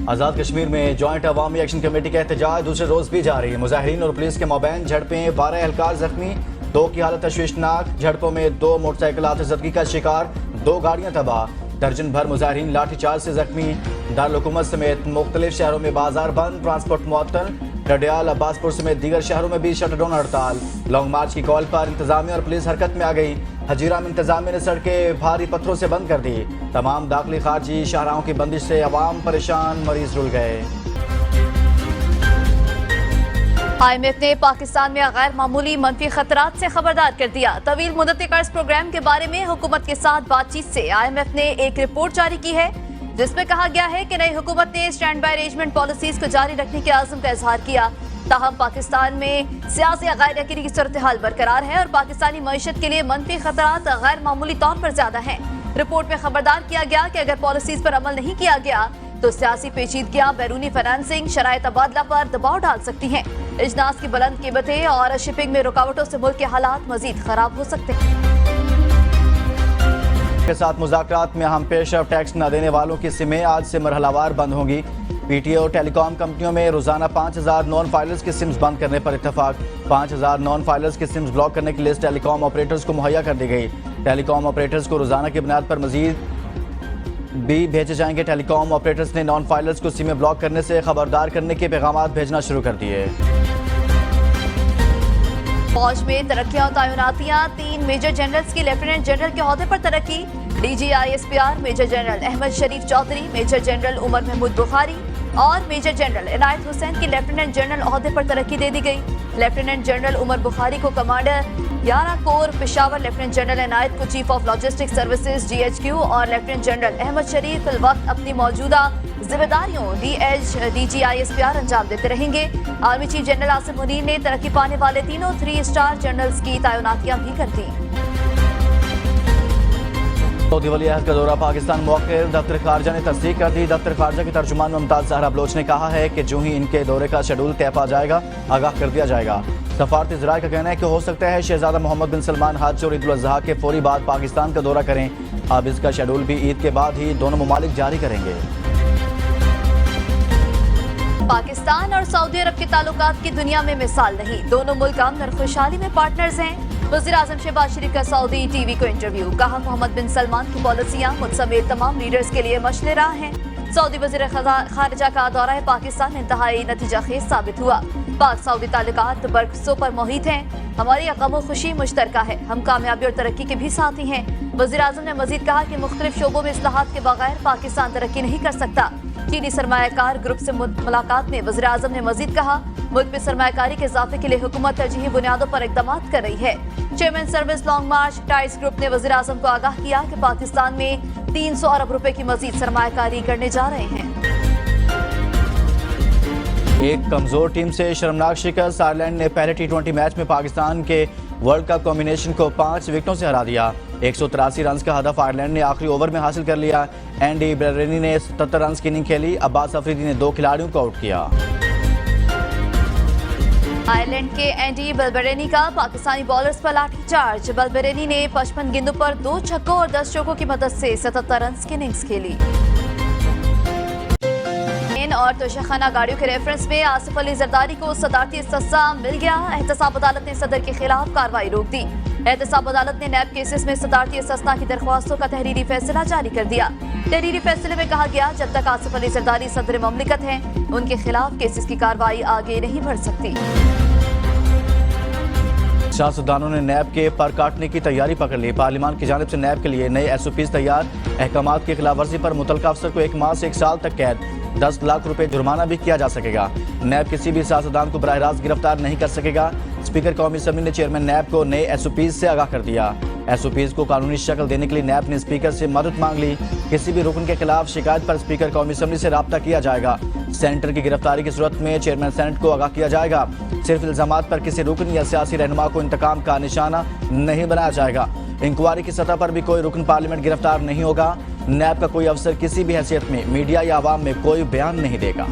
آزاد کشمیر میں جوائنٹ عوامی action committee کا احتجاج دوسرے روز بھی جاری. مظاہرین اور پولیس کے مابین جھڑپیں, 12 اہلکار زخمی, 2 کی حالت تشویشناک. جھڑپوں میں 2 موٹر سائیکلات زدگی کا شکار, 2 گاڑیاں تباہ. درجن بھر مظاہرین لاٹھی چارج سے زخمی. دارالحکومت سمیت مختلف شہروں میں بازار بند, ٹرانسپورٹ معطل. ڈڈیال, عباس پور سمیت دیگر شہروں میں بھی شٹ ڈاؤن ہڑتال. لانگ مارچ کی کال پر انتظامیہ اور پولیس حرکت میں آ گئی. ہجیرہ میں انتظامیہ نے سڑکیں بھاری پتھروں سے بند کر دی. تمام داخلی خارجی شاہراہوں کی بندش سے عوام پریشان, مریض رل گئے. IMF نے پاکستان میں غیر معمولی منفی خطرات سے خبردار کر دیا. طویل مدتی قرض پروگرام کے بارے میں حکومت کے ساتھ بات چیت سے IMF نے ایک رپورٹ جاری کی ہے جس میں کہا گیا ہے کہ نئی حکومت نے اسٹینڈ بائی ارینجمنٹ پالیسیز کو جاری رکھنے کے عزم کا اظہار کیا. تاہم پاکستان میں سیاسی غیر یقینی کی صورتحال برقرار ہے اور پاکستانی معیشت کے لیے منفی خطرات غیر معمولی طور پر زیادہ ہیں. رپورٹ میں خبردار کیا گیا کہ اگر پالیسیز پر عمل نہیں کیا گیا تو سیاسی پیچیدگیاں بیرونی فنانسنگ, شرائط تبادلہ پر دباؤ ڈال سکتی ہیں. اجناس کی بلند قیمتیں اور شپنگ میں رکاوٹوں سے ملک کے حالات مزید خراب ہو سکتے ہیں. کے ساتھ مذاکرات میں ہم پیش رفت ٹیکس نہ دینے والوں کی سمیں آج سے مرحلہ وار بند ہوں گی. پی ٹی او ٹیلی کام کمپنیوں میں روزانہ 5000 نان فائلرز کی سمز بند کرنے پر اتفاق. 5000 نان فائلرز کی سمز بلاک کرنے کی لسٹ ٹیلی کام آپریٹرز کو مہیا کر دی گئی. ٹیلی کام آپریٹرز کو روزانہ کی بنیاد پر مزید بھی بھیجے جائیں گے. ٹیلی کام آپریٹرز نے نان فائلرز کو سمیں بلاک کرنے سے خبردار کرنے کے پیغامات بھیجنا شروع کر دیے. فوج میں ترقیاں و تعیناتیاں, 3 میجر جنرلز کی لیفٹیننٹ جنرل کے عہدے پر ترقی. DGISPR میجر جنرل احمد شریف چودھری, میجر جنرل عمر محمود بخاری اور میجر جنرل عنایت حسین کی لیفٹیننٹ جنرل عہدے پر ترقی دے دی گئی. لیفٹیننٹ جنرل عمر بخاری کو کمانڈر 11 کور پشاور, لیفٹیننٹ جنرل عنایت کو chief of logistic services GHQ اور لیفٹیننٹ جنرل احمد شریف فی الوقت اپنی موجودہ ذمہ داریوں DGISPR انجام دیتے رہیں گے. Army chief general Asif Munir نے ترقی پانے والے تینوں 3 اسٹار جنرلز کی تعیناتیاں بھی کر دیں. سعودی ولی عہد کا دورہ پاکستان موخر, دفتر خارجہ نے تصدیق کر دی. دفتر خارجہ کے ترجمان ممتاز زہرا بلوچ نے کہا ہے کہ جو ہی ان کے دورے کا شیڈول طے پا جائے گا آگاہ کر دیا جائے گا. سفارتی ذرائع کا کہنا ہے کہ ہو سکتا ہے شہزادہ محمد بن سلمان حج اور عید الاضحیٰ کے فوری بعد پاکستان کا دورہ کریں. اب اس کا شیڈول بھی عید کے بعد ہی دونوں ممالک جاری کریں گے. پاکستان اور سعودی عرب کے تعلقات کی دنیا میں مثال نہیں, دونوں ملک امن اور خوشحالی میں پارٹنرز ہیں. وزیر اعظم شہباز شریف کا سعودی ٹی وی کو انٹرویو, کہا محمد بن سلمان کی پالیسیاں مجھ سمیت تمام لیڈرز کے لیے مشعل راہ ہیں. سعودی وزیر خارجہ کا دورہ پاکستان انتہائی نتیجہ خیز ثابت ہوا. پاک سعودی تعلقات برکسوں پر محیط ہیں. ہماری غم و خوشی مشترکہ ہے, ہم کامیابی اور ترقی کے بھی ساتھی ہیں. وزیر اعظم نے مزید کہا کہ مختلف شعبوں میں اصلاحات کے بغیر پاکستان ترقی نہیں کر سکتا. چینی سرمایہ کار گروپ سے ملاقات میں وزیر اعظم نے مزید کہا ملک میں سرمایہ کاری کے اضافے کے لیے حکومت ترجیحی بنیادوں پر اقدامات کر رہی ہے. Chairman service long march tyres group نے وزیر اعظم کو آگاہ کیا کہ پاکستان میں 300 ارب روپے کی مزید سرمایہ کاری کرنے جا رہے ہیں. ایک کمزور ٹیم سے شرمناک شکست, آئرلینڈ نے پہلے T20 میچ میں پاکستان کے ورلڈ کپ کمبینیشن کو 5 وکٹوں سے ہرا دیا. 183 رنز کا ہدف آئرلینڈ نے آخری اوور میں حاصل کر لیا. اینڈی بلبرینی نے 77 رنز کی اننگ کھیلی. عباس افریدی نے 2 کھلاڑیوں کو آؤٹ کیا. آئرلینڈ کے اینڈی بلبرینی کا پاکستانی بالرز پر لاٹھی چارج. بلبرینی نے 55 گیندوں پر 2 چھکوں اور 10 چوکوں کی مدد سے 77 رنز کی اننگز کھیلی. اور توشخانہ گاڑیوں کے ریفرنس میں آصف علی زرداری کو صدارتی استثنا مل گیا. احتساب عدالت نے صدر کے خلاف کارروائی روک دی. احتساب عدالت نے نیب کیسز میں صدارتی استثنا کی درخواستوں کا تحریری فیصلہ جاری کر دیا. تحریری فیصلے میں کہا گیا جب تک آصف علی زرداری صدر مملکت ہیں ان کے خلاف کیسز کی کارروائی آگے نہیں بڑھ سکتی. سیاستدانوں نے نیب کے پر کاٹنے کی تیاری پکڑ لی. پارلیمان کی جانب سے نیب کے لیے نئے SOPs تیار. احکامات کی خلاف ورزی پر متعلقہ افسر کو 1 ماہ سے 1 سال تک قید, 10 لاکھ روپے جرمانہ بھی کیا جا سکے گا. نیب کسی بھی سیاستدان کو براہ راست گرفتار نہیں کر سکے گا. اسپیکر قومی اسمبلی نے چیئرمین نیب کو نئے SOPs سے آگاہ کر دیا. SOPs کو قانونی شکل دینے کے لیے نیب نے اسپیکر سے مدد مانگ لی. کسی بھی رکن کے خلاف شکایت پر اسپیکر قومی اسمبلی سے رابطہ کیا جائے گا. سینیٹر کی گرفتاری کی صورت میں چیئرمین سینٹ کو آگاہ کیا جائے گا. صرف الزامات پر کسی رکن یا سیاسی رہنما کو انتقام کا نشانہ نہیں بنایا جائے گا. انکوائری کی سطح پر بھی کوئی رکن پارلیمنٹ گرفتار نہیں ہوگا. نیب کا کوئی افسر کسی بھی حیثیت میں میڈیا یا عوام میں کوئی بیان نہیں دے گا.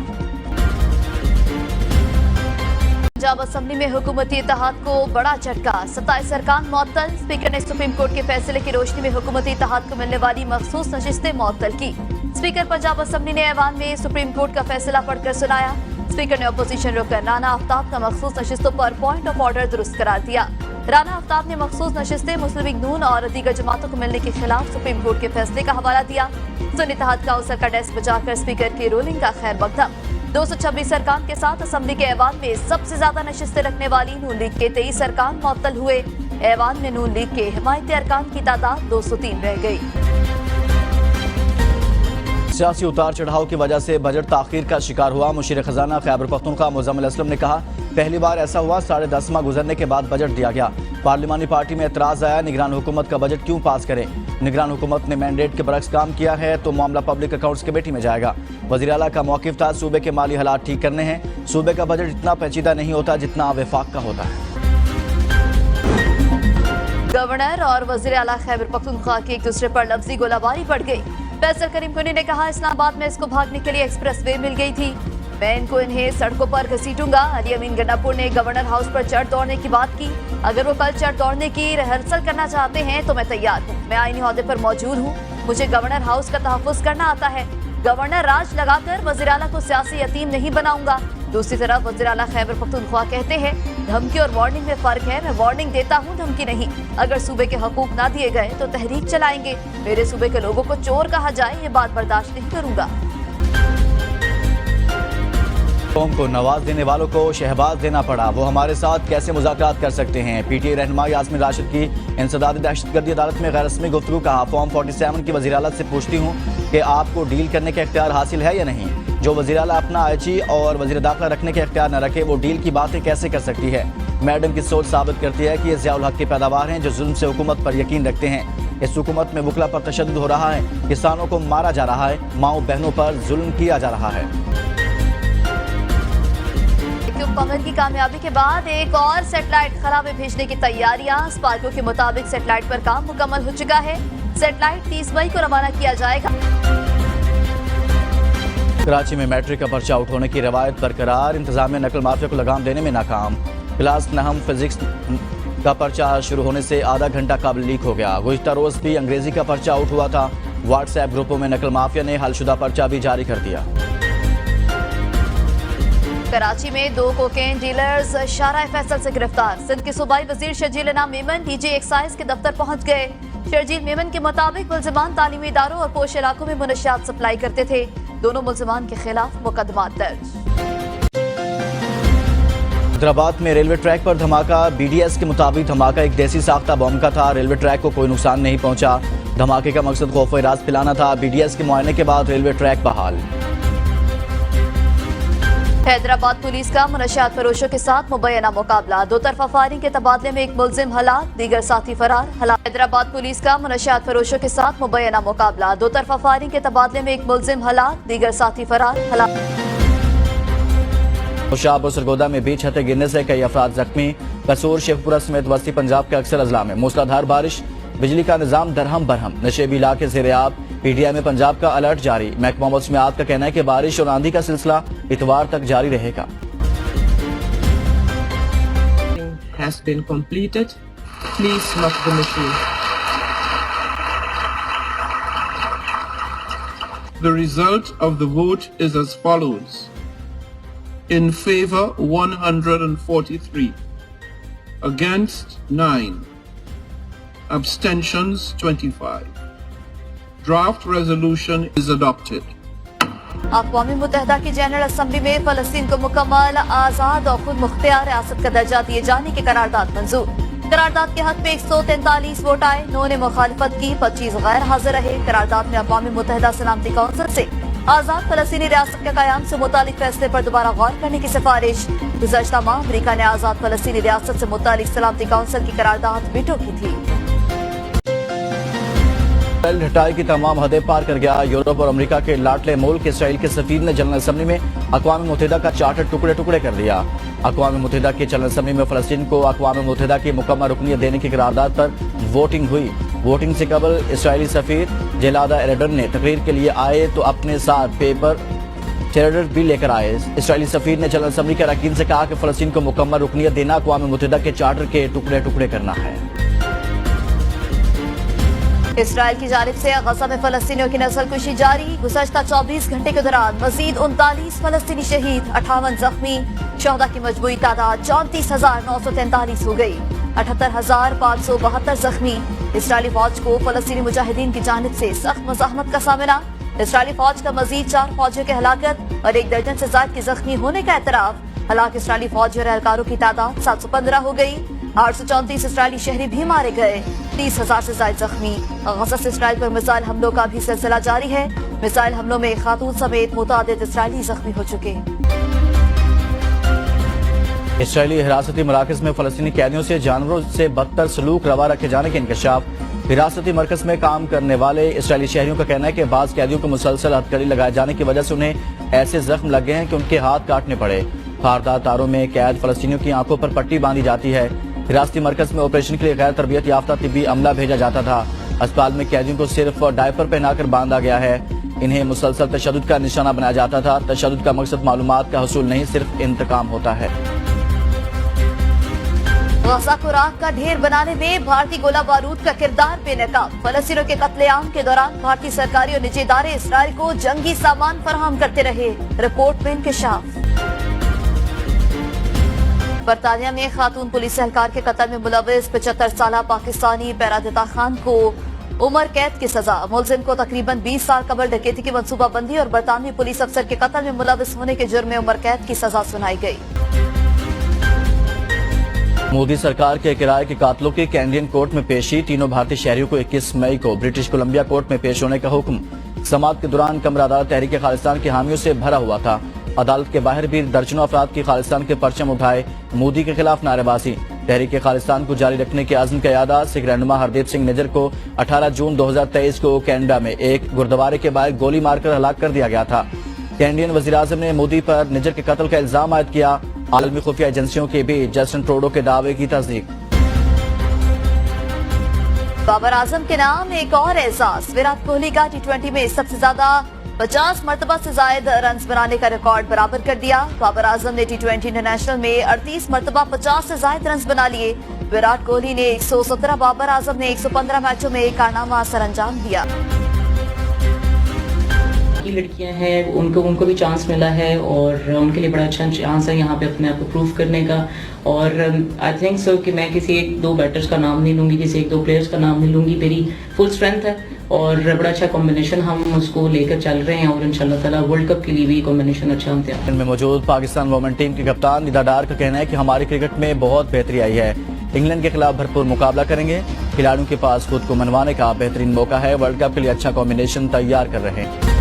पंजाब असेंबली में हुकूमती इत्तेहाद को बड़ा झटका। 27 अरकान मुअत्तल। स्पीकर ने सुप्रीम कोर्ट के फैसले की रोशनी में हुकूमती इत्तेहाद को मिलने वाली मखसूस नशिस्तें मुअत्तल की। स्पीकर पंजाब असेंबली ने ऐवान में सुप्रीम कोर्ट का फैसला पढ़कर सुनाया। स्पीकर ने अपोजिशन रुकन राना आफ्ताब का मखसूस नशिस्तों पर पॉइंट ऑफ ऑर्डर दुरुस्त करार दिया। राना आफ्ताब ने मखसूस नशिस्तें मुस्लिम लीग नून और दीगर जमातों को मिलने के खिलाफ सुप्रीम कोर्ट के फैसले का हवाला दिया। सुन्नी इत्तेहाद काउंसिल का डेस्क बचाकर स्पीकर की रूलिंग का खैर मकदम। 226 अरकान के साथ असेंबली के ऐवान में सबसे ज्यादा नशिस्तें रखने वाली नून लीग के 23 अरकान मुअत्तल हुए। ऐवान में नून लीग के हिमायती अरकान की तादाद 203 रह गई। सियासी उतार चढ़ाव की वजह से बजट ताखीर का शिकार हुआ। मुशीर खजाना खैबर पख्तूनख्वा मुज़म्मिल असलम ने कहा, पहली बार ऐसा हुआ 10.5 माह गुजरने के बाद बजट दिया गया। पार्लिमानी पार्टी में एतराज़ आया, निगरान हुकूमत का बजट क्यों पास करें। निगरान हुकूमत ने मैंडेट के बरक्स काम किया है तो मामला पब्लिक अकाउंट्स कमेटी में जाएगा। वज़ीर आला का मौक़िफ़ था, सूबे के माली हालात ठीक करने हैं। सूबे का बजट इतना पेचीदा नहीं होता जितना वफाक का होता है। गवर्नर और वज़ीर आला खैबर पख्तूनख्वा की एक दूसरे पर लफ्जी गोलाबारी बढ़ गई। फैसल करीम कुनी ने कहा, इस्लामाबाद में इसको भागने के लिए एक्सप्रेस वे मिल गई थी, मैं इनको इन्हें सड़कों पर घसीटूंगा। अली अमीन गन्नापुर ने गवर्नर हाउस पर चढ़ दौड़ने की बात की। अगर वो कल चढ़ दौड़ने की रिहर्सल करना चाहते हैं तो मैं तैयार हूँ। मैं आईनी ओहदे पर मौजूद हूँ, मुझे गवर्नर हाउस का तहफ़्फ़ुज़ करना आता है। गवर्नर राज लगाकर वज़ीर आला को सियासी यतीम नहीं बनाऊंगा। दूसरी तरफ वज़ीर आला खैबर पख्तूनख्वा कहते हैं, धमकी और वार्निंग में फ़र्क है। मैं वार्निंग देता हूँ, धमकी नहीं। अगर सूबे के हकूक ना दिए गए तो तहरीक चलाएंगे। मेरे सूबे के लोगों को चोर कहा जाए, ये बात बर्दाश्त नहीं करूंगा। कौम को नवाज देने वालों को शहबाज देना पड़ा, वो हमारे साथ कैसे मुज़ाकरात कर सकते हैं। पीटीआई रहनुमा यास्मीन राशिद की इंसदादी दहशतगर्दी अदालत में गैर रस्मी गुफ्तगू। कहा, फॉर्म 47 की वज़ीर आला से पूछती हूँ कि आपको डील करने का इख्तियार हासिल है या नहीं। जो वज़ीर आला अपना आईजी और वज़ीर दाखिला रखने का इख्तियार न रखे, वो डील की बातें कैसे कर सकती है। मैडम की सोच साबित करती है कि ये ज़ियाउल हक की पैदावार हैं जो जुल्म से हुकूमत पर यकीन रखते हैं। इस हुकूमत में वकला पर तशद्दुद हो रहा है, किसानों को मारा जा रहा है, माओ बहनों पर जुल्म किया जा रहा है। कमर की कामयाबी के बाद एक और सैटेलाइट खला में भेजने की तैयारियां। स्पार्को के मुताबिक सैटेलाइट पर काम मुकम्मल हो चुका है। सैटेलाइट 30 मई को रवाना किया जाएगा। कराची में मैट्रिक का पर्चा आउट होने की रवायत बरकरार, इंतजामिया नकल माफिया को लगाम देने में नाकाम। क्लास नहम फिजिक्स का पर्चा शुरू होने से आधा घंटा कबल लीक हो गया। गुज़िश्ता रोज भी अंग्रेजी का पर्चा आउट हुआ था। व्हाट्सएप ग्रुपों में नकल माफिया ने हलशुदा पर्चा भी जारी कर दिया। कराची में 2 कोकेन डीलर्स शारा फैसल से गिरफ्तार। सिंध के सूबाई वजीर शर्जील इनाम मेमन डीजी एक्साइज के दफ्तर पहुंच गए। शर्जील मेमन के मुताबिक मुलजिमान तालीमी इदारों और पोश इलाकों में मुनशियात सप्लाई करते थे। दोनों मुलजिमान के खिलाफ मुकदमात दर्ज। हैदराबाद में रेलवे ट्रैक पर धमाका। BDS के मुताबिक धमाका एक देसी साख्ता बम का था। रेलवे ट्रैक को कोई नुकसान नहीं पहुंचा। धमाके का मकसद खौफ व इराज फैलाना था। BDS के मुआयने के बाद रेलवे ट्रैक बहाल। हैदराबाद पुलिस का मुनशियात फरोशों के साथ मुबैना मुकाबला। 2 तरफा फायरिंग के तबादले में एक मुलजिम हलाक, दीगर साथी फरार। हैदराबाद पुलिस का मुनशियात फरोशों के साथ मुबैना मुकाबला। 2 तरफा फायरिंग के तबादले में एक मुलजिम हलाक, दीगर साथी फरार। शाहपुर सरगोदा में भी छतें गिरने से कई अफराद जख्मी। कसूर, शेखपुरा समेत वस्ती पंजाब के अक्सर अजला में मूसलाधार बारिश। बिजली का निजाम दरहम बरहम। नशेबी इलाके ज़ेर-ए-आब। PTI में पंजाब का अलर्ट जारी। महकमा मौसमियात का कहना है कि बारिश और आंधी का सिलसिला इतवार तक जारी रहेगा। Has been completed. Please lock the machine. The result of the vote is as follows. In favor 143, against 9, abstentions 25. Draft resolution is adopted. अक़वाम मुत्तहिदा की जनरल असम्बली में फ़लस्तीन को मुकम्मल आज़ाद और खुद मुख्तियार रियासत का दर्जा दिए जाने की करारदाद मंजूर। करारदाद के हक में 143 वोट आए, 9 ने मुखालिफत की, 25 गैर हाजिर रहे। करारदाद में अक़वाम मुत्तहिदा सलामती कौंसिल से आज़ाद फ़लस्तीनी रियासत के क़याम से मुतालिक फैसले पर दोबारा गौर करने की सिफारिश। गुज़श्ता माह अमरीका ने आज़ाद फ़लस्तीनी रियासत से मुतालिक सलामती कौंसिल की करारदाद वीटो की थी। इसराइल हटाई की तमाम हदें पार कर गया। यूरोप और अमेरिका के लाडले मुल्क इसराइल के सफीर ने जनरल असम्बली में अक़वाम मुत्तहिदा का चार्टर टुकड़े टुकड़े कर दिया। अक़वाम मुत्तहिदा की जनरल असम्बली में फ़लस्तीन को अक़वाम मुत्तहिदा की मुकम्मल रुकनियत देने की करारदाद पर वोटिंग हुई। वोटिंग से कबल इसराइली सफीर जेलादा एरडन ने तकरीर के लिए आए तो अपने साथ पेपर चैरिटर बिल लेकर आए। इसराइली सफीर ने जनरल असम्बली के अरकान से कहा कि फलस्तीन को मुकम्मल रुकनियत देना अक़वाम मुत्तहिदा के चार्टर के टुकड़े टुकड़े करना है। इसराइल की जानिब से गजा में फलस्तीनियों की नस्लकुशी जारी। गुज़श्ता 24 घंटे के दौरान मजीद 39 फलस्तीनी शहीद, 58 जख्मी। शहदा की मजमूई तादाद 34,943 हो गई, 78,572 जख्मी। इसराइली फौज को फलस्तीनी मुजाहिदीन की जानिब से सख्त मज़ाहमत का सामना। इसराइली फौज का मजीद 4 फौजियों की हलाकत और 1 दर्जन से ज्यादा की जख्मी होने का एतराफ। हलाक इसराइली फौजी और एहलकारों की तादाद 715 हो गई, 834 इसराइली शहरी भी मारे गए, 30,000 से ज्यादा जख्मी। गजा से इसराइल पर मिसाइल हमलों का भी सिलसिला जारी है। मिसाइल हमलों में खातून समेत मुतादिद इसराइली जख्मी हो चुके। इसराइली हिरासती मराकज़ में फलस्तीनी कैदियों से जानवरों से बदतर सलूक रवा रखे जाने के इंकशाफ। हिरासती मरकज में काम करने वाले इसराइली शहरियों का कहना है कि बाज़ कैदियों को मुसलसल हथकड़ी लगाए जाने की वजह से उन्हें ऐसे जख्म लग गए हैं कि उनके हाथ काटने पड़े। खारदार तारों में कैद फलस्तीनियों की आंखों पर पट्टी बांधी जाती है। हिरासती मरकज में ऑपरेशन के लिए गैर तरबियत याफ्ता तिब्बी अमला भेजा जाता था। अस्पताल में कैदियों को सिर्फ डायपर पहनाकर बांधा गया है। इन्हें मुसलसल तशद्दुद का निशाना बनाया जाता था। तशद्दुद का मकसद मालूमात का हुसूल नहीं, सिर्फ इंतकाम होता है। गजा को राख का ढेर बनाने में भारतीय गोला बारूद का किरदार बेनकाब। फलस्तीनियों के कत्लेआम के दौरान भारतीय सरकारी और निजी इदारे इसराइल को जंगी सामान फराहम करते रहे। रिपोर्ट में इंकशाफ। बरतानिया में खातून पुलिस एहलकार के कत्ल में मुलविस 75 साला पाकिस्तानी पैरादिता खान को उम्र कैद की सजा। मुलजिम को तकरीबन 20 साल कबल डकैती की मंसूबाबंदी और बरतानवी पुलिस अफसर के कत्ल में मुलविस होने के जुर्म में उम्र कैद की सजा सुनाई गई। मोदी सरकार के किराए के कातलों की कैनेडियन कोर्ट में पेशी। तीनों भारतीय शहरियों को 21 मई को ब्रिटिश कोलंबिया कोर्ट में पेश होने का हुक्म। समाअत के दौरान कमरा अदालत तहरीक खालिस्तान के हामियों से भरा हुआ था। अदालत के बाहर भी दर्जनों अफराद की खालिस्तान के परचम उठाए, मोदी के खिलाफ नारेबाजी। तहरीक खालिस्तान को जारी रखने के आज़म का यादा। सिख रहनुमा हरदीप सिंह निज्जर को 18 जून 2023 को कनाडा में एक गुरुद्वारे के बाहर गोली मारकर हलाक कर दिया गया था। कैनेडियन वज़ीर-ए-आज़म ने मोदी पर निज्जर के कत्ल का इल्जाम आयद किया। आलमी खुफिया एजेंसियों के भी जस्टिन ट्रूडो के दावे की तस्दीक। बाबर आजम के नाम एक और एजाज। विराट कोहली का T20 में सबसे ज्यादा 50 मरतबा से ज्यादा रन बनाने का रिकॉर्ड बराबर कर दिया। बाबर आजम ने T20 इंटरनेशनल में 38 मरतबा 50 से ज्यादा रन बना लिए। विराट कोहली ने 117, बाबर आजम ने 115 मैचों में कारनामा सरअंजाम दिया। की लड़कियां हैं उनको भी चांस मिला है और उनके लिए बड़ा अच्छा चांस है यहाँ पे अपने आप को प्रूव करने का। और आई थिंक सो कि मैं किसी 1-2 बैटर्स का नाम नहीं लूंगी, किसी 1-2 प्लेयर्स का नाम नहीं लूंगी। मेरी फुल स्ट्रेंथ है और बड़ा अच्छा कॉम्बिनेशन हम उसको लेकर चल रहे हैं और इंशाल्लाह ताला वर्ल्ड कप के लिए भी कॉम्बिनेशन अच्छा हम तैयार में मौजूद पाकिस्तान वुमेन टीम के कप्तान निदा डार का कहना है कि हमारी क्रिकेट में बहुत बेहतरी आई है। इंग्लैंड के खिलाफ भरपूर मुकाबला करेंगे। खिलाड़ियों के पास खुद को मनवाने का बेहतरीन मौका है। वर्ल्ड कप के लिए अच्छा कॉम्बिनेशन तैयार कर रहे हैं।